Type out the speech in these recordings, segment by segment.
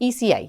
ECI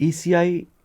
ECI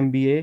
MBA?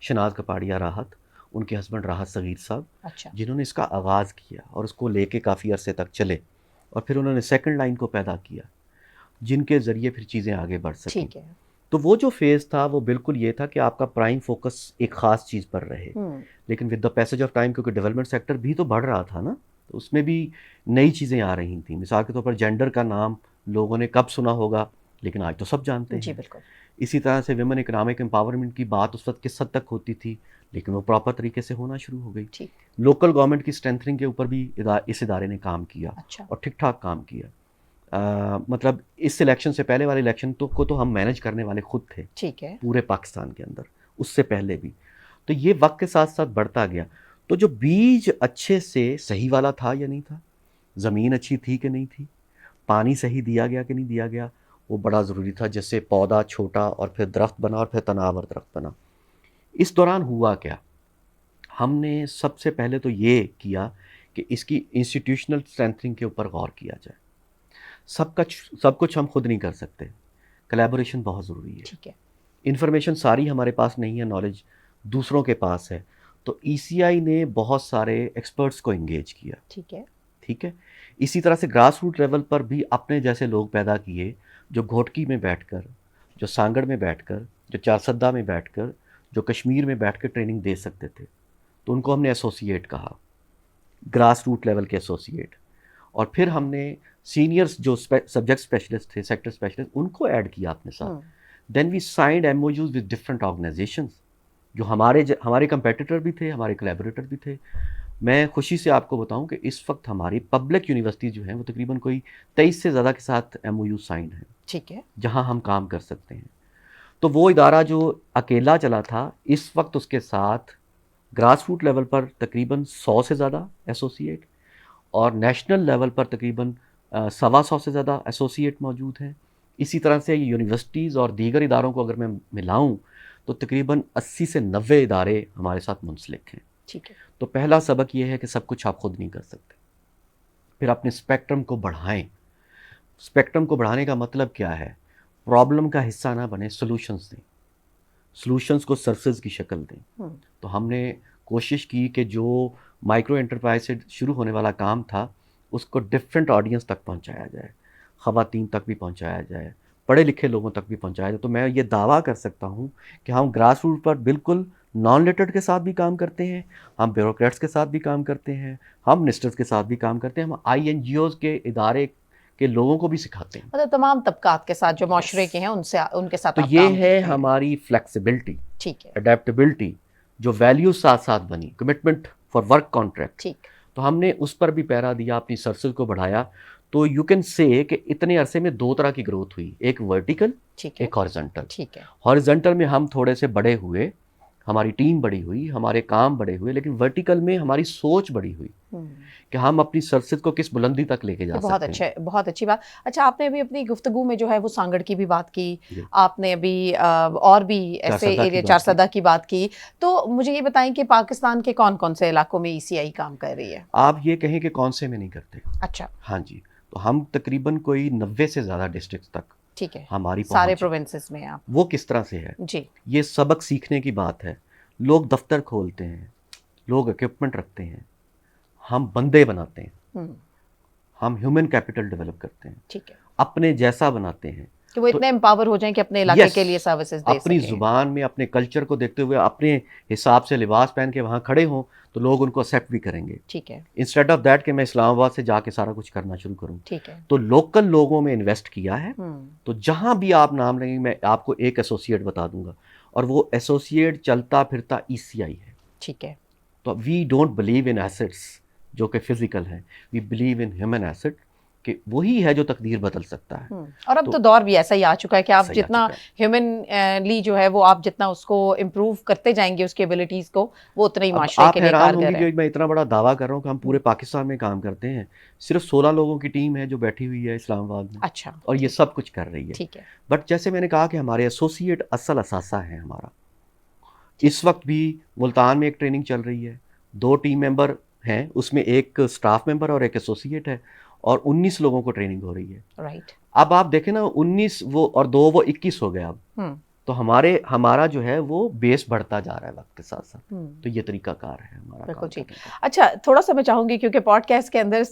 Shanaz کپاڑیا راحت، ان کے husband راحت صغیر صاحب، اچھا جنہوں نے اس کا آغاز کیا اور اس کو لے کے کافی عرصے تک چلے، اور پھر انہوں نے سیکنڈ لائن کو پیدا کیا جن کے ذریعے پھر چیزیں آگے بڑھ سکیں. ٹھیک ہے. تو وہ جو فیز تھا وہ بالکل یہ تھا کہ آپ کا پرائم فوکس ایک خاص چیز پر رہے، لیکن with the passage of time کیونکہ ڈیولپمنٹ سیکٹر بھی تو بڑھ رہا تھا نا، تو اس میں بھی نئی چیزیں آ رہی تھیں. مثال کے طور پر جینڈر کا نام لوگوں نے کب سنا ہوگا، لیکن آج تو سب جانتے ہیں. جی بالکل. اسی طرح سے ویمن اکنامک امپاورمنٹ کی بات اس وقت کس حد تک ہوتی تھی، لیکن وہ پراپر طریقے سے ہونا شروع ہو گئی. ٹھیک. لوکل گورنمنٹ کی اسٹرینتھنگ کے اوپر بھی اس ادارے نے کام کیا اچھا اور ٹھیک ٹھاک کام کیا. مطلب اس الیکشن سے پہلے والے الیکشن کو تو ہم مینج کرنے والے خود تھے ٹھیک ہے. پورے پاکستان کے اندر، اس سے پہلے بھی. تو یہ وقت کے ساتھ ساتھ بڑھتا گیا. تو جو بیج اچھے سے صحیح والا تھا یا نہیں تھا، زمین اچھی تھی کہ نہیں تھی، پانی صحیح دیا گیا کہ نہیں دیا گیا، وہ بڑا ضروری تھا. جس سے پودا چھوٹا اور پھر درخت بنا اور پھر تناور درخت بنا. اس دوران ہوا کیا، ہم نے سب سے پہلے تو یہ کیا کہ اس کی انسٹیٹیوشنل اسٹرینتھنگ کے اوپر غور کیا جائے. سب کچھ ہم خود نہیں کر سکتے، کلیبوریشن بہت ضروری ہے. ٹھیک ہے. انفارمیشن ساری ہمارے پاس نہیں ہے، نالج دوسروں کے پاس ہے. تو ای سی آئی نے بہت سارے ایکسپرٹس کو انگیج کیا. ٹھیک ہے. ٹھیک ہے. اسی طرح سے گراس روٹ لیول پر بھی اپنے جیسے لوگ پیدا کیے جو گھوٹکی میں بیٹھ کر، جو سانگڑ میں بیٹھ کر، جو چارسدہ میں بیٹھ کر، جو کشمیر میں بیٹھ کر ٹریننگ دے سکتے تھے. تو ان کو ہم نے ایسوسیٹ کہا، گراس روٹ لیول کے ایسوسیٹ. اور پھر ہم نے سینئرس جو سبجیکٹ اسپیشلسٹ تھے، سیکٹر اسپیشلسٹ، ان کو ایڈ کیا اپنے ساتھ. Then we signed M O U's with different organizations جو ہمارے کمپیٹیٹر بھی تھے، ہمارے کولیبوریٹر بھی تھے. میں خوشی سے آپ کو بتاؤں کہ اس وقت ہماری پبلک یونیورسٹی جو ہیں وہ تقریباً کوئی 23 سے زیادہ کے ساتھ ایم او یو سائنڈ ہیں. ٹھیک ہے. جہاں ہم کام کر سکتے ہیں. تو وہ ادارہ جو اکیلا چلا تھا، اس وقت اس کے ساتھ گراس روٹ لیول پر تقریباً 100 سے زیادہ ایسوسیٹ اور نیشنل لیول پر تقریباً 125 سے زیادہ ایسوسیٹ موجود ہیں. اسی طرح سے یونیورسٹیز اور دیگر اداروں کو اگر میں ملاؤں تو تقریباً 80 سے 90 ادارے ہمارے ساتھ منسلک ہیں. ٹھیک ہے. تو پہلا سبق یہ ہے کہ سب کچھ آپ خود نہیں کر سکتے. پھر اپنے اسپیکٹرم کو بڑھائیں. اسپیکٹرم کو بڑھانے کا مطلب کیا ہے؟ پرابلم کا حصہ نہ بنے، سلوشنز دیں، سلوشنز کو سرسز کی شکل دیں. تو ہم نے کوشش کی کہ جو مائکرو انٹرپرائز سے شروع ہونے والا کام تھا اس کو ڈفرینٹ آڈینس تک پہنچایا جائے، خواتین تک بھی پہنچایا جائے، پڑھے لکھے لوگوں تک بھی پہنچایا جائے. تو میں یہ دعویٰ کر سکتا ہوں کہ ہم گراس روٹ پر بالکل نان لٹرڈ کے ساتھ بھی کام کرتے ہیں، ہم بیوروکریٹس کے ساتھ بھی کام کرتے ہیں، ہم منسٹرز کے ساتھ بھی کام کرتے ہیں، ہم آئی این جی اوز کے ادارے کے لوگوں کو بھی سکھاتے ہیں. مطلب تمام طبقات کے ساتھ جو معاشرے کے ہیں ان کے ساتھ تو آپ یہ کام ہے کرتے ہیں. ہماری فلیکسیبلٹی، ٹھیک ہے. اڈیپٹیبلٹی، جو ویلیوز ساتھ ساتھ بنی، کمٹمنٹ فار ورک کانٹریکٹ. ٹھیک. تو ہم نے اس پر بھی پیرا دیا، اپنی سرسز کو بڑھایا. تو یو کین سے کہ اتنے عرصے میں 2 طرح کی گروتھ ہوئی، ایک ورٹیکل، ٹھیک ہے. ایک ہارزنٹل. ٹھیک ہے. ہارزنٹل میں ہم تھوڑے سے بڑے ہوئے، ہماری ٹیم بڑی ہوئی، ہمارے کام بڑے ہوئے، لیکن ورٹیکل میں ہماری سوچ بڑی ہوئی کہ ہم اپنی سرسز کو کس بلندی تک لے کے جا بہت سکتے ہیں. اچھا، بہت اچھی بات. اچھا، آپ نے ابھی اپنی گفتگو میں جو ہے وہ سانگڑ کی بھی بات کی، آپ نے ابھی اور بھی ایسے ایریا چارسدہ کی بات کی. تو مجھے یہ بتائیں کہ پاکستان کے کون کون سے علاقوں میں ای سی آئی کام کر رہی ہے؟ آپ یہ کہیں کہ کون سے میں نہیں کرتے. اچھا. ہاں جی. تو ہم تقریباً کوئی 90 سے زیادہ ڈسٹرکٹس تک ٹھیک ہے، ہماری سارے پروونسز میں. آپ وہ کس طرح سے ہے؟ جی. یہ سبق سیکھنے کی بات ہے. لوگ دفتر کھولتے ہیں، لوگ اکوپمنٹ رکھتے ہیں، ہم بندے بناتے ہیں، ہم ہیومن کیپٹل ڈیولپ کرتے ہیں، ٹھیک ہے، اپنے جیسا بناتے ہیں کہ وہ اتنے امپاور ہو جائیں کہ اپنے علاقے کے لیے سروسز دے اپنی سکیں. زبان میں اپنے کلچر کو دیکھتے ہوئے اپنے حساب سے لباس پہن کے وہاں کھڑے ہوں تو لوگ ان کو ایکسیپٹ بھی کریں گے. ٹھیک ہے. انسٹیڈ آف دیٹ کہ میں اسلام آباد سے جا کے سارا کچھ کرنا شروع کروں. ٹھیک ہے. تو لوکل لوگوں میں انویسٹ کیا ہے. تو جہاں بھی آپ نام لیں گے میں آپ کو ایک ایسوسیٹ بتا دوں گا، اور وہ ایسوسیٹ چلتا پھرتا ای سی آئی ہے. ٹھیک ہے. تو we don't believe in assets جو کہ فزیکل ہیں، we believe in human asset کہ وہی ہے جو تقدیر بدل سکتا ہے. اور اب تو دور بھی ایسا ہی آ چکا ہے کہ آپ جتنا ہیومنلی جو ہے وہ آپ جتنا اس کو امپروو کرتے جائیں گے اس کی ایبلٹیز کو، وہ اتنا ہی معاشرے کے لیے کارگر ہے. آپ حیران ہوں گی جو میں اتنا بڑا دعویٰ کر رہا ہوں کہ ہم پورے پاکستان میں کام کرتے ہیں، صرف 16 لوگوں کی ٹیم ہے جو بیٹھی ہوئی ہے اسلام آباد میں. اچھا. اور یہ سب کچھ کر رہی ہے. ٹھیک ہے. بٹ جیسے میں نے کہا کہ ہمارے ایسوسیٹ اصل اثاثہ ہیں ہمارا. اس وقت بھی ملتان میں ایک ٹریننگ چل رہی ہے، 2 ٹیم ممبر ہیں، اس میں ایک سٹاف ممبر اور ایک ایسوسیٹ ہے، اور 19 لوگوں کو ٹریننگ ہو رہی ہے. رائٹ. اب آپ دیکھیں نا، 19 وہ اور 2 وہ 21 ہو گئے اب. تو ہمارا جو ہے وہ بیس بڑھتا جا رہا ہے وقت کے ساتھ ساتھ. تو یہ طریقہ کار ہے ہمارا. بالکل ٹھیک. اچھا تھوڑا سا میں چاہوں گی کیونکہ پوڈ کاسٹ کے اندر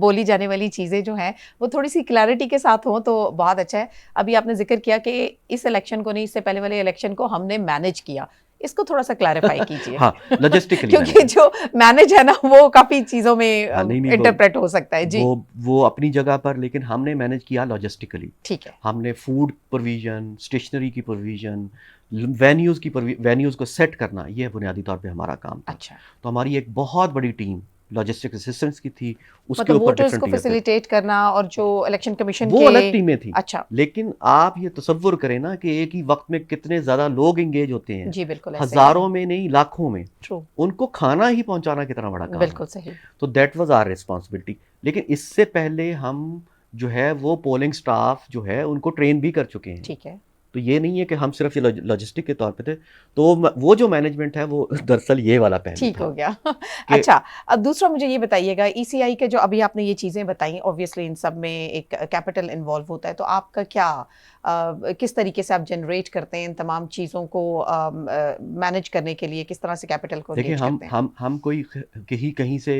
بولی جانے والی چیزیں جو ہیں وہ تھوڑی سی کلیئرٹی کے ساتھ ہوں تو بہت اچھا ہے. ابھی آپ نے ذکر کیا کہ اس الیکشن کو نہیں، اس سے پہلے والے الیکشن کو ہم نے مینج کیا، اس کو تھوڑا سا کلیریفائی کیجیے. ہاں لاجسٹکلی، کیونکہ جو مینج ہے نا وہ کافی چیزوں میں انٹرپریٹ ہو سکتا ہے. جی وہ اپنی جگہ پر، لیکن ہم نے مینج کیا لاجسٹکلی. ٹھیک ہے. ہم نے فوڈ پروویژن، اسٹیشنری کی پروویژن، وینیوز کو سیٹ کرنا، یہ بنیادی طور پہ ہمارا کام تھا. اچھا. تو ہماری ایک بہت بڑی ٹیم لاجسٹک اسسٹنٹس کی تھی، اس کے مطلب اوپر ووٹرز کو فیسیلیٹیٹ کرنا اور جو الیکشن کمیشن وہ الگ ٹیمیں تھیں. اچھا. لیکن آپ یہ تصور کریں نا کہ ایک ہی وقت میں کتنے زیادہ لوگ انگیج ہوتے ہیں. جی بالکل، ہزاروں میں نہیں لاکھوں میں. ٹرو. ان کو کھانا ہی پہنچانا کتنا بڑا کام ہے. بالکل صحیح. تو دیٹ واز آور ریسپانسبلٹی. لیکن اس سے پہلے ہم جو ہے وہ پولنگ سٹاف جو ہے ان کو ٹرین بھی کر چکے ہیں. ٹھیک ہے. تو یہ نہیں ہے کہ ہم صرف یہ لاجسٹک کے طور پہ تھے. تو وہ جو مینجمنٹ ہے وہ دراصل یہ والا پہلو ٹھیک ہو گیا. اچھا اب دوسرا مجھے یہ بتائیے گا، ای سی آئی کے جو ابھی آپ نے یہ چیزیں بتائیں، اوبویسلی ان سب میں ایک کیپٹل انوالو ہوتا ہے، تو آپ کا کیا کس طریقے سے آپ جنریٹ کرتے ہیں ان تمام چیزوں کو مینج کرنے کے لیے، کس طرح سے کیپٹل کو انگیج کرتے ہیں؟ ہم کوئی کہیں سے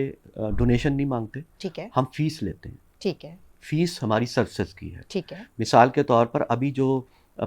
ڈونیشن نہیں مانگتے. ٹھیک ہے. ہم فیس لیتے ہیں. ٹھیک ہے. فیس ہماری سروسز کی ہے. ٹھیک ہے. مثال کے طور پر ابھی جو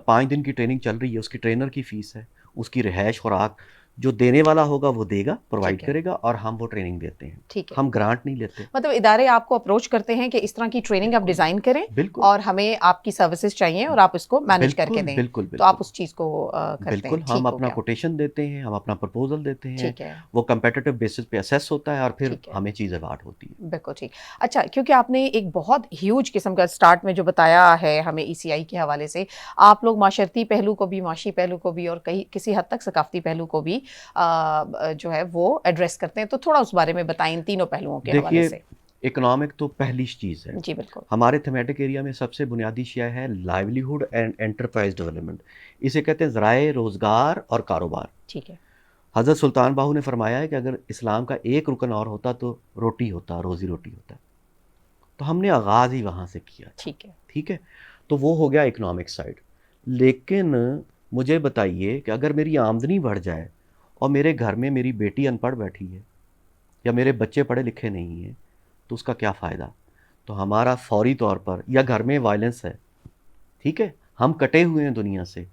5 دن کی ٹریننگ چل رہی ہے، اس کی ٹرینر کی فیس ہے، اس کی رہائش خوراک جو دینے والا ہوگا وہ دے گا، پرووائڈ کرے گا، اور ہم وہ ٹریننگ دیتے ہیں. ٹھیک ہے. ہم گرانٹ نہیں لیتے. مطلب ادارے آپ کو اپروچ کرتے ہیں کہ اس طرح کی ٹریننگ آپ ڈیزائن کریں، بالکل، اور ہمیں آپ کی سروسز چاہیے اور آپ اس کو مینج کر کے دیں. بالکل، تو آپ اس چیز کو کرتے ہیں. بالکل. ہم اپنا کوٹیشن دیتے ہیں، ہم اپنا پرپوزل دیتے ہیں. ٹھیک ہے. وہ کمپیٹیٹو بیسس پہ اسیس ہوتا ہے، اور پھر ہمیں چیز ایوارڈ ہوتی ہے. بالکل ٹھیک. اچھا کیونکہ آپ نے ایک بہت ہیوج قسم کا اسٹارٹ میں جو بتایا ہے ہمیں ای سی آئی کے حوالے سے، آپ لوگ معاشرتی پہلو کو بھی، معاشی پہلو کو بھی، اور کسی حد تک ثقافتی پہلو کو بھی جو ہے وہ ایڈریس کرتے ہیں. تو تھوڑا اس بارے میں بتائیں ان تینوں پہلوؤں کے حوالے سے. اکنامک تو پہلی چیز ہے. جی بالکل. ہمارے تھیمیٹک ایریا میں سب سے بنیادی شے ہے لائیولیہڈ اینڈ انٹرپرائز ڈیولپمنٹ. اسے کہتے ہیں ذرائع روزگار اور کاروبار. ٹھیک ہے. حضرت سلطان باہو نے فرمایا ہے کہ اگر اسلام کا ایک رکن اور ہوتا تو روٹی ہوتا، روزی روٹی ہوتا. تو ہم نے آغاز ہی وہاں سے کیا. ٹھیک ہے. ٹھیک ہے. تو وہ ہو گیا اکنامک سائڈ. لیکن مجھے بتائیے کہ اگر میری آمدنی بڑھ جائے اور میرے گھر میں میری بیٹی ان پڑھ بیٹھی ہے یا میرے بچے پڑھے لکھے نہیں ہیں، تو اس کا کیا فائدہ؟ تو ہمارا فوری طور پر، یا گھر میں وائلنس ہے، ٹھیک ہے، ہم کٹے ہوئے ہیں دنیا سے،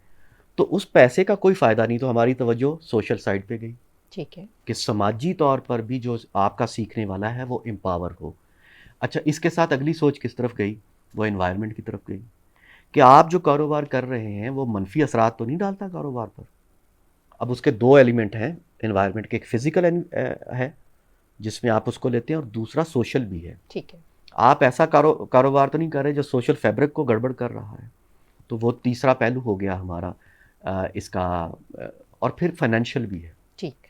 تو اس پیسے کا کوئی فائدہ نہیں. تو ہماری توجہ سوشل سائڈ پہ گئی. ٹھیک ہے. کہ سماجی طور پر بھی جو آپ کا سیکھنے والا ہے وہ امپاور ہو. اچھا اس کے ساتھ اگلی سوچ کس طرف گئی؟ وہ انوائرمنٹ کی طرف گئی کہ آپ جو کاروبار کر رہے ہیں وہ منفی اثرات تو نہیں ڈالتا کاروبار پر. اب اس کے 2 ایلیمنٹ ہیں انوائرمنٹ کے، ایک فزیکل ہے جس میں آپ اس کو لیتے ہیں، اور دوسرا سوشل بھی ہے. ٹھیک ہے. آپ ایسا کاروبار تو نہیں کر رہے جو سوشل فیبرک کو گڑبڑ کر رہا ہے. تو وہ تیسرا پہلو ہو گیا ہمارا اس کا. اور پھر فائنینشیل بھی ہے. ٹھیک.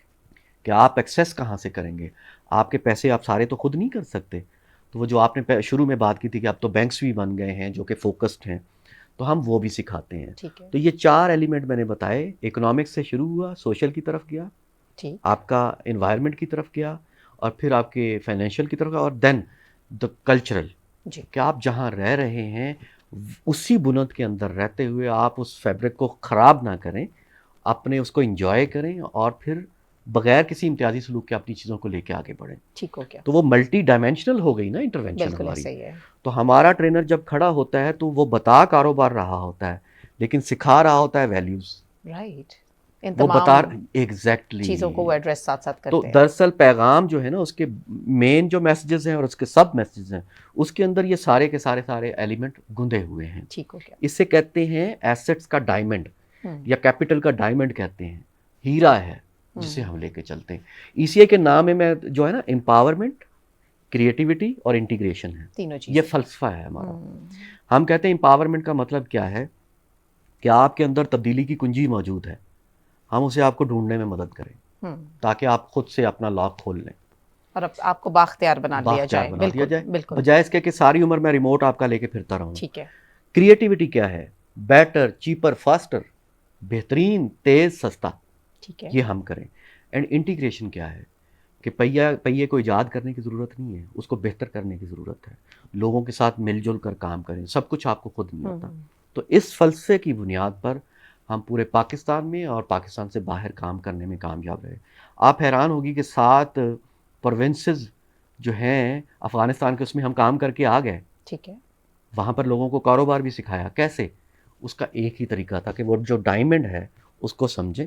کہ آپ ایکسیس کہاں سے کریں گے؟ آپ کے پیسے آپ سارے تو خود نہیں کر سکتے. تو وہ جو آپ نے شروع میں بات کی تھی کہ اب تو بینکس بھی بن گئے ہیں جو کہ فوکسڈ ہیں، تو ہم وہ بھی سکھاتے ہیں. تو یہ 4 ایلیمنٹ میں نے بتائے. اکنامکس سے شروع ہوا، سوشل کی طرف گیا، آپ کا انوائرمنٹ کی طرف گیا، اور پھر آپ کے فائنینشیل کی طرف گیا، اور دین دا کلچرل. کہ آپ جہاں رہ رہے ہیں اسی بنیاد کے اندر رہتے ہوئے آپ اس فیبرک کو خراب نہ کریں، اپنے اس کو انجوائے کریں، اور پھر بغیر کسی امتیازی سلوک کے اپنی چیزوں کو لے کے آگے بڑھیں. ٹھیک ہو گیا. تو وہ ملٹی ڈائمینشنل ہو گئی نا انٹروینشن ہماری. صحیح ہے. تو ہمارا ٹرینر جب کھڑا ہوتا ہے تو وہ بتا کاروبار رہا ہوتا ہے، لیکن سکھا رہا ہوتا ہے ویلیوز. رائٹ. وہ بتا ایگزیکٹلی چیزوں کو وہ ایڈریس ساتھ ساتھ کرتے ہیں. تو دراصل پیغام جو ہے نا، اس کے مین جو میسیجز ہیں اور اس کے سب میسیجز ہیں، اس کے اندر یہ سارے کے سارے ایلیمنٹ گندے ہوئے ہیں. ٹھیک ہو گیا. اس سے کہتے ہیں ایسٹس کا ڈائمنڈ، یا کیپٹل کا ڈائمنڈ کہتے ہیں. ہیرا ہے جسے ہم لے کے چلتے ہیں. ای سی آئی کے نام میں جو ہے نا، امپاورمنٹ، کریٹیوٹی اور انٹیگریشن ہے. تینوں چیزیں. یہ فلسفہ ہے ہمارا. ہم کہتے ہیں امپاورمنٹ کا مطلب کیا ہے؟ کہ آپ کے اندر تبدیلی کی کنجی موجود ہے، ہم اسے آپ کو ڈھونڈنے میں مدد کریں تاکہ آپ خود سے اپنا لاک کھول لیں اور آپ کو بااختیار بنا دیا جائے. بالکل. بجائے اس کے کہ ساری عمر میں ریموٹ آپ کا لے کے پھرتا رہوں. ٹھیک ہے. کریٹیوٹی کیا ہے؟ بیٹر، چیپر، فاسٹر، بہترین، تیز، سستا. ٹھیک ہے. یہ ہم کریں. اینڈ انٹیگریشن کیا ہے؟ کہ پہیے کو ایجاد کرنے کی ضرورت نہیں ہے، اس کو بہتر کرنے کی ضرورت ہے. لوگوں کے ساتھ مل جل کر کام کریں. سب کچھ آپ کو خود نہیں ہوتا. تو اس فلسفے کی بنیاد پر ہم پورے پاکستان میں اور پاکستان سے باہر کام کرنے میں کامیاب رہے. آپ حیران ہوگی کہ 7 پروونسز جو ہیں افغانستان کے، اس میں ہم کام کر کے آ گئے. ٹھیک ہے. وہاں پر لوگوں کو کاروبار بھی سکھایا. کیسے؟ اس کا ایک ہی طریقہ تھا کہ وہ جو ڈائمنڈ ہے اس کو سمجھیں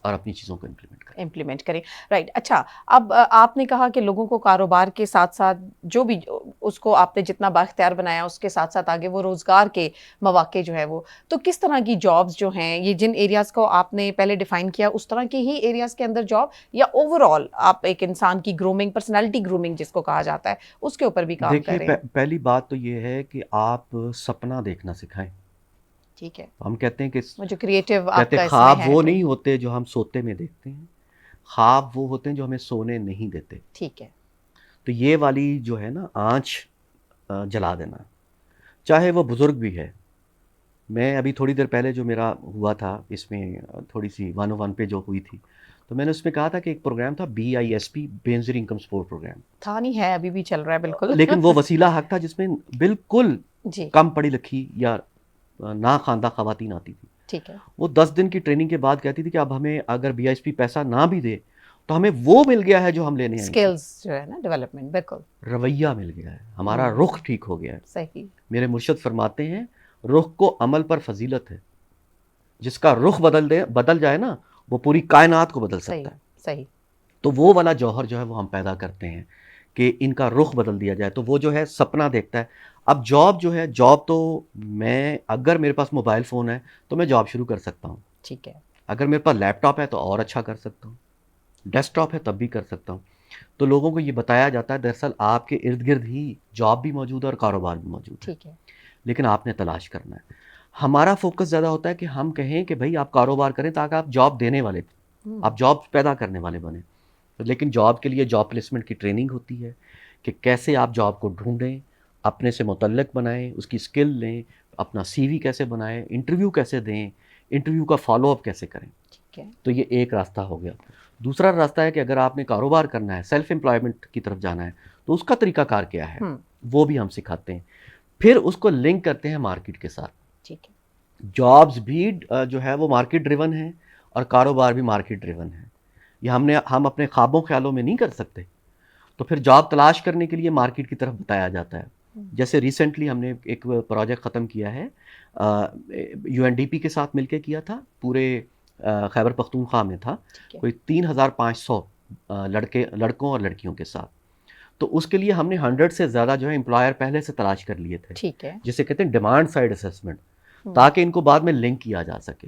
اور اپنی چیزوں کو امپلیمنٹ کریں. رائٹ. اچھا، اب آپ نے کہا کہ لوگوں کو کاروبار کے ساتھ ساتھ جو بھی اس کو آپ نے جتنا بااختیار بنایا اس کے ساتھ ساتھ آگے وہ روزگار کے مواقع جو ہے وہ، تو کس طرح کی جابز جو ہیں یہ جن ایریاز کو آپ نے پہلے ڈیفائن کیا اس طرح کے ہی ایریاز کے اندر جاب، یا اوور آل آپ ایک انسان کی گرومنگ، پرسنالٹی گرومنگ جس کو کہا جاتا ہے، اس کے اوپر بھی کام کر رہے ہیں؟ دیکھیے، پہلی بات تو یہ ہے کہ آپ سپنا دیکھنا سکھائیں. ٹھیک ہے. ہم کہتے ہیں کہ وہ جو کریٹیو آپ کہتے کا ہیں اس میں خواب ہے وہ تو نہیں ہوتے جو ہم سوتے میں دیکھتے ہیں، خواب وہ ہوتے ہیں جو ہمیں سونے نہیں دیتے. ٹھیک ہے. تو یہ والی جو ہے نا آنچ جلا دینا، چاہے وہ بزرگ بھی ہے. میں ابھی تھوڑی دیر پہلے جو میرا ہوا تھا اس میں تھوڑی سی 101 پہ جو ہوئی تھی، تو میں نے اس میں کہا تھا کہ ایک پروگرام تھا BISP، Benazir income support programme. تھا نہیں ہے، ابھی بھی چل رہا ہے بالکل. لیکن وہ وسیلہ حق تھا جس میں بالکل جی. کم پڑھی لکھی یا نا خواندہ خواتین آتی تھی. ٹھیک ہے. وہ 10 دن کی ٹریننگ کے بعد کہتی تھی کہ اب ہمیں اگر BISP پیسہ نہ بھی دے تو ہمیں وہ مل گیا ہے جو ہم لینے آئے تھے. سکلز جو ہے نا، ڈیولپمنٹ. بالکل. رویہ مل گیا ہے، ہمارا رخ ٹھیک ہو گیا ہے. صحیح. میرے مرشد فرماتے ہیں رخ کو عمل پر فضیلت ہے. جس کا رخ بدل جائے نا وہ پوری کائنات کو بدل سکتا ہے. صحیح. تو وہ والا جوہر جو ہے وہ ہم پیدا کرتے ہیں کہ ان کا رخ بدل دیا جائے. تو وہ جو ہے سپنا دیکھتا ہے. اب جاب جو ہے، جاب تو میں اگر میرے پاس موبائل فون ہے تو میں جاب شروع کر سکتا ہوں. ٹھیک ہے. اگر میرے پاس لیپ ٹاپ ہے تو اور اچھا کر سکتا ہوں، ڈیسک ٹاپ ہے تب بھی کر سکتا ہوں. تو لوگوں کو یہ بتایا جاتا ہے دراصل آپ کے ارد گرد ہی جاب بھی موجود ہے اور کاروبار بھی موجود ہے. ٹھیک ہے. لیکن آپ نے تلاش کرنا ہے. ہمارا فوکس زیادہ ہوتا ہے کہ ہم کہیں کہ بھائی آپ کاروبار کریں تاکہ آپ جاب دینے والے، آپ جاب پیدا کرنے والے بنیں. لیکن جاب کے لیے جاب پلیسمنٹ کی ٹریننگ ہوتی ہے کہ کیسے آپ جاب کو ڈھونڈیں، اپنے سے متعلق بنائیں، اس کی سکل لیں، اپنا CV کیسے بنائیں، انٹرویو کیسے دیں، انٹرویو کا فالو اپ کیسے کریں. ٹھیک ہے. تو یہ ایک راستہ ہو گیا. دوسرا راستہ ہے کہ اگر آپ نے کاروبار کرنا ہے، سیلف امپلائمنٹ کی طرف جانا ہے، تو اس کا طریقہ کار کیا ہے وہ بھی ہم سکھاتے ہیں. پھر اس کو لنک کرتے ہیں مارکیٹ کے ساتھ. ٹھیک ہے. جابز بھی جو ہے وہ مارکیٹ ڈریون ہے اور کاروبار بھی مارکیٹ ڈریون ہے. یہ ہم اپنے خوابوں خیالوں میں نہیں کر سکتے. تو پھر جاب تلاش کرنے کے لیے مارکیٹ کی طرف بتایا جاتا ہے. جیسے ریسنٹلی ہم نے ایک پروجیکٹ ختم کیا ہے، UNDP کے ساتھ مل کے کیا تھا، پورے خیبر پختونخوا میں تھا، کوئی 3500 لڑکوں اور لڑکیوں کے ساتھ. تو اس کے لیے ہم نے 100 سے زیادہ جو ہے امپلائر پہلے سے تلاش کر لیے تھے. ٹھیک ہے. جسے کہتے ہیں ڈیمانڈ سائڈ اسیسمنٹ، تاکہ ان کو بعد میں لنک کیا جا سکے.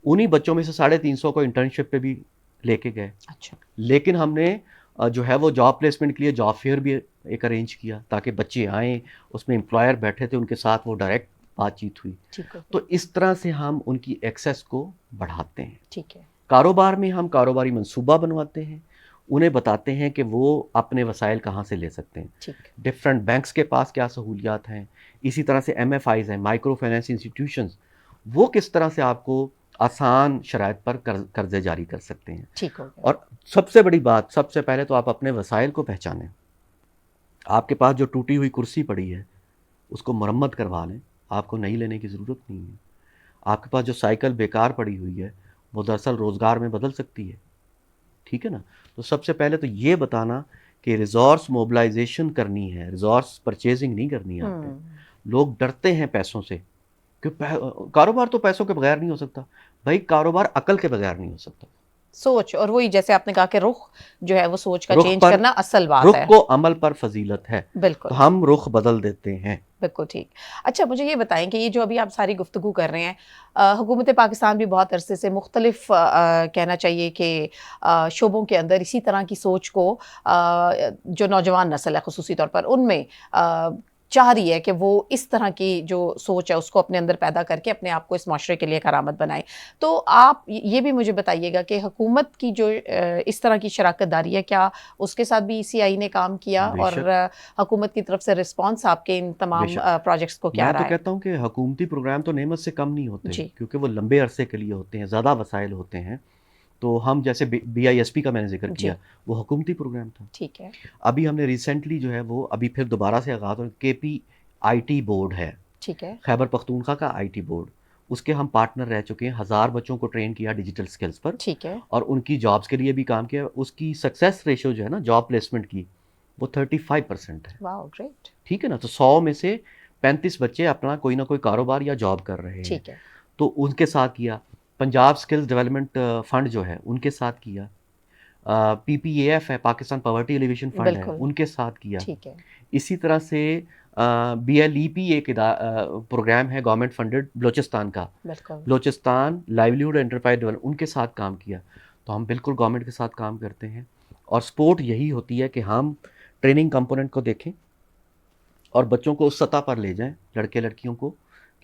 انہی بچوں میں سے 350 کو انٹرنشپ پہ بھی لے کے گئے. اچھا. لیکن ہم نے جو ہے وہ جاب پلیسمنٹ کے لیے جاب فیئر بھی ایک ارینج کیا تاکہ بچے آئیں، اس میں امپلائر بیٹھے تھے، ان کے ساتھ وہ ڈائریکٹ بات چیت ہوئی. تو اس طرح سے ہم ان کی ایکسیس کو بڑھاتے ہیں. ٹھیک ہے. کاروبار میں ہم کاروباری منصوبہ بنواتے ہیں، انہیں بتاتے ہیں کہ وہ اپنے وسائل کہاں سے لے سکتے ہیں، ڈفرینٹ بینکس کے پاس کیا سہولیات ہیں، اسی طرح سے MFIs ہیں، مائکرو فائنینس انسٹیٹیوشنز، وہ کس طرح سے آپ کو آسان شرائط پر قرضے جاری کر سکتے ہیں. ٹھیک ہو گیا. اور سب سے بڑی بات، سب سے پہلے تو آپ اپنے وسائل کو پہچانیں. آپ کے پاس جو ٹوٹی ہوئی کرسی پڑی ہے اس کو مرمت کروا لیں، آپ کو نئی لینے کی ضرورت نہیں ہے. آپ کے پاس جو سائیکل بیکار پڑی ہوئی ہے وہ دراصل روزگار میں بدل سکتی ہے. ٹھیک ہے نا. تو سب سے پہلے تو یہ بتانا کہ ریزورس موبلائزیشن کرنی ہے، ریزورس پرچیزنگ نہیں کرنی ہے. آپ نے لوگ ڈرتے ہیں پیسوں سے کہ کاروبار تو پیسوں کے بغیر نہیں ہو سکتا. بھائی کاروبار عقل کے بغیر نہیں ہو سکتا. سوچ، اور وہی جیسے آپ نے کہا کہ رخ جو ہے وہ سوچ کا چینج کرنا اصل بات ہے. رخ کو عمل پر فضیلت ہے. بالکل. تو ہم رخ بدل دیتے ہیں. بالکل ٹھیک. اچھا مجھے یہ بتائیں کہ یہ جو ابھی آپ ساری گفتگو کر رہے ہیں، حکومت پاکستان بھی بہت عرصے سے مختلف کہنا چاہیے کہ شعبوں کے اندر اسی طرح کی سوچ کو جو نوجوان نسل ہے خصوصی طور پر ان میں چاہ رہی ہے کہ وہ اس طرح کی جو سوچ ہے اس کو اپنے اندر پیدا کر کے اپنے آپ کو اس معاشرے کے لیے کارآمد بنائیں. تو آپ یہ بھی مجھے بتائیے گا کہ حکومت کی جو اس طرح کی شراکت داری ہے، کیا اس کے ساتھ بھی ECI نے کام کیا، اور حکومت کی طرف سے رسپانس آپ کے ان تمام پروجیکٹس کو کیا رہا ہے؟ میں تو کہتا ہوں کہ حکومتی پروگرام تو نعمت سے کم نہیں ہوتے، کیونکہ وہ لمبے عرصے کے لیے ہوتے ہیں، زیادہ وسائل ہوتے ہیں. تو ہم جیسے BISP کا میں نے ذکر کیا، وہ حکومتی پروگرام تھا. ٹھیک ہے. ابھی ہم نے ریسنٹلی جو ہے وہ ابھی پھر دوبارہ سے آغاز ہو، KPIT بورڈ ہے. ٹھیک ہے. خیبر پختونخوا کا IT بورڈ، اس کے ہم پارٹنر رہ چکے ہیں. 1000 بچوں کو ٹرین کیا ڈیجیٹل سکلز پر, ٹھیک ہے. اور ان کی جابس کے لیے بھی کام کیا. اس کی سکسیس ریشو جو ہے نا جاب پلیسمنٹ کی, وہ 35% ہے. واو گریٹ. ٹھیک ہے نا, تو 100 میں سے 35 بچے اپنا کوئی نہ کوئی کاروبار یا جاب کر رہے ہیں. ٹھیک ہے. تو ان کے ساتھ کیا. پنجاب اسکلز ڈیولپمنٹ فنڈ جو ہے ان کے ساتھ کیا. پی پی اے ایف ہے, پاکستان پاورٹی ایلیویشن فنڈ ہے, بالکل. ان کے ساتھ کیا. ٹھیک ہے. اسی طرح سے بی ایل ای پی ایک پروگرام ہے گورنمنٹ فنڈڈ بلوچستان کا, بالکل. بلوچستان لائیولیہوڈ انٹرپرائز ڈیولپمنٹ, ان کے ساتھ کام کیا. تو ہم بالکل گورنمنٹ کے ساتھ کام کرتے ہیں. اور سپورٹ یہی ہوتی ہے کہ ہم ٹریننگ کمپوننٹ کو دیکھیں اور بچوں کو اس سطح پر لے جائیں, لڑکے لڑکیوں کو,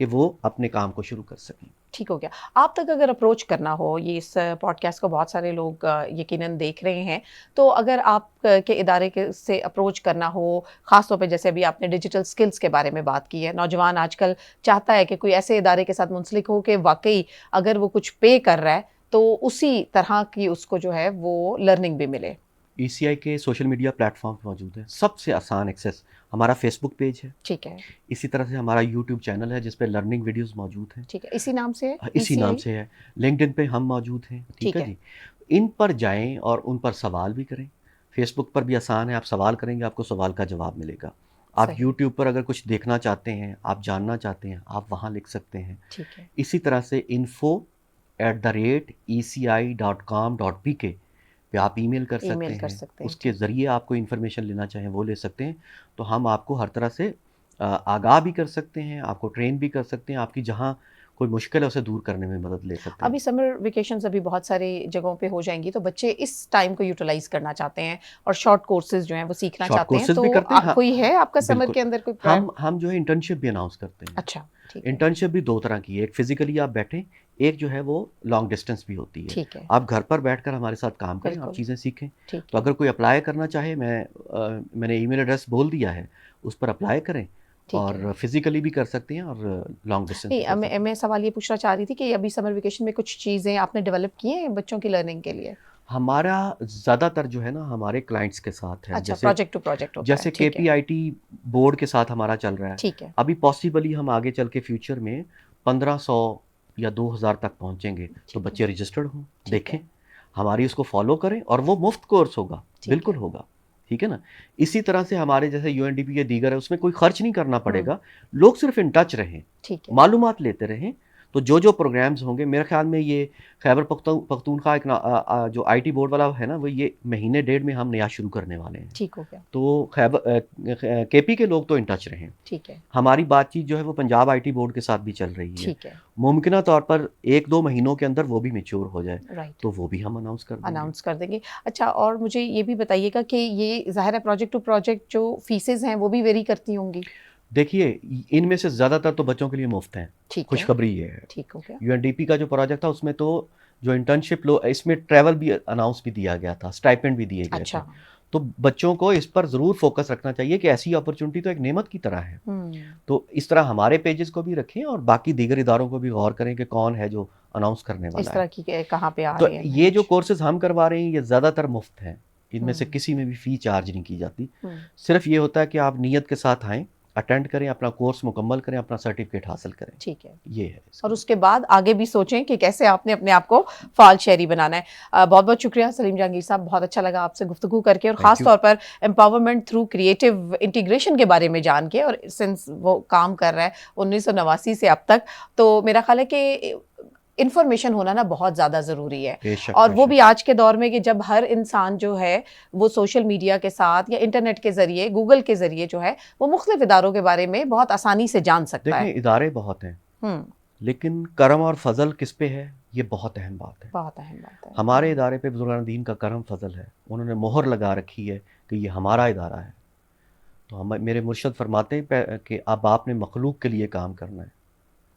کہ وہ اپنے کام کو شروع کر سکیں. ٹھیک ہو گیا. آپ تک اگر اپروچ کرنا ہو, یہ اس پوڈ کاسٹ کو بہت سارے لوگ یقیناً دیکھ رہے ہیں, تو اگر آپ کے ادارے سے اپروچ کرنا ہو, خاص طور پہ جیسے ابھی آپ نے ڈیجیٹل سکلز کے بارے میں بات کی ہے, نوجوان آج کل چاہتا ہے کہ کوئی ایسے ادارے کے ساتھ منسلک ہو کہ واقعی اگر وہ کچھ پے کر رہا ہے تو اسی طرح کی اس کو جو ہے وہ لرننگ بھی ملے. ای سی آئی کے سوشل میڈیا پلیٹ فارمز موجود ہیں. سب سے آسان ایکسیس ہمارا فیس بک پیج ہے. ٹھیک ہے. اسی طرح سے ہمارا یوٹیوب چینل ہے جس پہ لرننگ ویڈیوز موجود ہیں. ٹھیک ہے. اسی نام سے ہے. اسی نام سے ہے. لنکڈ ان پہ ہم موجود ہیں. ٹھیک ہے جی. ان پر جائیں اور ان پر سوال بھی کریں. فیس بک پر بھی آسان ہے, آپ سوال کریں گے آپ کو سوال کا جواب ملے گا. آپ یوٹیوب پر اگر کچھ دیکھنا چاہتے ہیں, آپ جاننا چاہتے ہیں, آپ وہاں لکھ سکتے ہیں. ٹھیک ہے. اسی طرح سے info@eci.com.pk پہ آپ ای میل کر سکتے ہیں. اس کے ذریعے آپ کو انفارمیشن لینا چاہیں وہ لے سکتے ہیں. تو ہم آپ کو ہر طرح سے آگاہ بھی کر سکتے ہیں, آپ کو ٹرین بھی کر سکتے ہیں, آپ کی جہاں کوئی مشکل ہے اسے دور کرنے میں مدد لے سکتے ہیں. ابھی سمر ویکیشنز ابھی بہت ساری جگہوں پہ ہو جائیں گی, تو بچے اس ٹائم کو یوٹیلائز کرنا چاہتے ہیں اور شارٹ کورسز جو ہیں وہ سیکھنا چاہتے ہیں, تو کوئی ہے آپ کا سمر کے اندر کوئی؟ ہم جو ہے انٹرنشپ بھی اناؤنس کرتے ہیں. اچھا. انٹرنشپ بھی 2 طرح کی ہے, ایک فزیکلی آپ بیٹھیں, ایک جو ہے وہ لانگ ڈسٹینس بھی ہوتی ہے. ٹھیک ہے. آپ گھر پر بیٹھ کر ہمارے ساتھ کام کریں, آپ چیزیں سیکھیں. تو اگر کوئی اپلائی کرنا چاہے, میں نے ای میل ایڈریس بول دیا ہے, اس پر اپلائی کریں, اور فزیکلی بھی کر سکتے ہیں اور لانگ ڈسٹینس. میں سوال یہ پوچھنا چاہ رہی تھی کہ ابھی سمر ویکیشن میں کچھ چیزیں آپ نے ڈیولپ کی ہیں بچوں کی لرننگ کے لیے؟ ہمارا زیادہ تر جو ہے نا ہمارے کلائنٹس کے ساتھ ہے. اچھا, پروجیکٹ ٹو پروجیکٹ. جیسے کے پی آئی ٹی بورڈ کے ساتھ ہمارا چل رہا ہے. ٹھیک ہے. ابھی پاسبلی ہم آگے چل کے فیوچر میں 1500 یا 2000 تک پہنچیں گے. تو بچے رجسٹرڈ ہوں, دیکھیں, ہماری اس کو فالو کریں, اور وہ مفت کورس ہوگا, بالکل ہوگا. ٹھیک ہے نا. اسی طرح سے ہمارے جیسے یو این ڈی پی یا دیگر ہے, اس میں کوئی خرچ نہیں کرنا پڑے گا. لوگ صرف ان ٹچ رہیں, معلومات لیتے رہیں. تو جو پروگرامز ہوں گے, میرے خیال میں یہ خیبر پختونخوا ایک جو آئی ٹی بورڈ والا ہے نا, وہ یہ مہینے 1.5 میں ہم نیا شروع کرنے والے ہیں. ٹھیک ہو گیا. تو کے پی کے لوگ تو ان ٹچ رہیں. ٹھیک ہے. ہماری بات چیت جو ہے وہ پنجاب آئی ٹی بورڈ کے ساتھ بھی چل رہی ہے. ٹھیک ہے. ممکنہ طور پر 1-2 مہینوں کے اندر وہ بھی میچور ہو جائے, تو وہ بھی ہم اناؤنس کر دیں گے. اچھا, اور مجھے یہ بھی بتائیے گا کہ یہ ظاہر ہے پروجیکٹ ٹو پروجیکٹ جو فیسز ہیں وہ بھی ویری کرتی ہوں گی؟ دیکھیے, ان میں سے زیادہ تر تو بچوں کے لیے مفت ہیں. خوشخبری یہ ہے. ٹھیک ہو گیا. یو این ڈی پی کا جو پروجیکٹ تھا اس میں تو جو انٹرنشپ اس میں ٹریول بھی اناؤنس بھی دیا گیا تھا, اسٹائپینڈ بھی دیے گئے تھے. تو بچوں کو اس پر ضرور فوکس رکھنا چاہیے کہ ایسی اپرچونٹی تو ایک نعمت کی طرح ہے. تو اس طرح ہمارے پیجز کو بھی رکھیں, اور باقی دیگر اداروں کو بھی غور کریں کہ کون ہے جو اناؤنس کرنے والا ہے. اس طرح کی کہاں پہ آ تو رہے ہیں. یہ جو کورسز ہم کروا رہے ہیں یہ زیادہ تر مفت ہیں, ان میں سے کسی میں بھی فی چارج نہیں کی جاتی. صرف یہ ہوتا ہے کہ آپ نیت کے ساتھ آئیں, اٹینڈ کریں, اپنا کورس مکمل کریں, اپنا سرٹیفکیٹ حاصل کریں. ٹھیک ہے. یہ ہے. اور اس کے بعد آگے بھی سوچیں کہ کیسے آپ نے اپنے آپ کو فعال شہری بنانا ہے. بہت بہت شکریہ سلیم جہانگیر صاحب, بہت اچھا لگا آپ سے گفتگو کر کے, اور خاص طور پر امپاورمنٹ تھرو کریٹو انٹیگریشن کے بارے میں جان کے, اور سنس وہ کام کر رہا ہے 1989 سے اب تک, تو میرا خیال ہے کہ انفارمیشن ہونا نا بہت زیادہ ضروری ہے. اور وہ بھی آج کے دور میں کہ جب ہر انسان جو ہے وہ سوشل میڈیا کے ساتھ یا انٹرنیٹ کے ذریعے, گوگل کے ذریعے جو ہے وہ مختلف اداروں کے بارے میں بہت آسانی سے جان سکتا ہے. دیکھیں, ادارے بہت ہیں, لیکن کرم اور فضل کس پہ ہے, یہ بہت اہم بات ہے. بہت اہم بات ہے. ہمارے ادارے پہ بزرگان دین کا کرم فضل ہے, انہوں نے مہر لگا رکھی ہے کہ یہ ہمارا ادارہ ہے. تو میرے مرشد فرماتے ہیں کہ اب آپ نے مخلوق کے لیے کام کرنا ہے.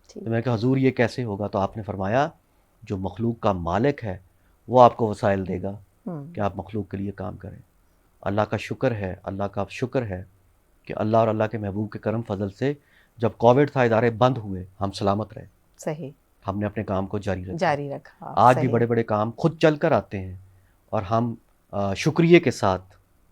تو میں کہا حضور یہ کیسے ہوگا؟ تو آپ نے فرمایا جو مخلوق کا مالک ہے وہ آپ کو وسائل دے گا کہ آپ مخلوق کے لیے کام کریں. اللہ کا شکر ہے, اللہ کا شکر ہے کہ اللہ اور اللہ کے محبوب کے کرم فضل سے جب کووڈ تھا ادارے بند ہوئے, ہم سلامت رہے. صحیح. ہم نے اپنے کام کو جاری رکھا. آج بھی بڑے بڑے کام خود چل کر آتے ہیں, اور ہم شکریہ کے ساتھ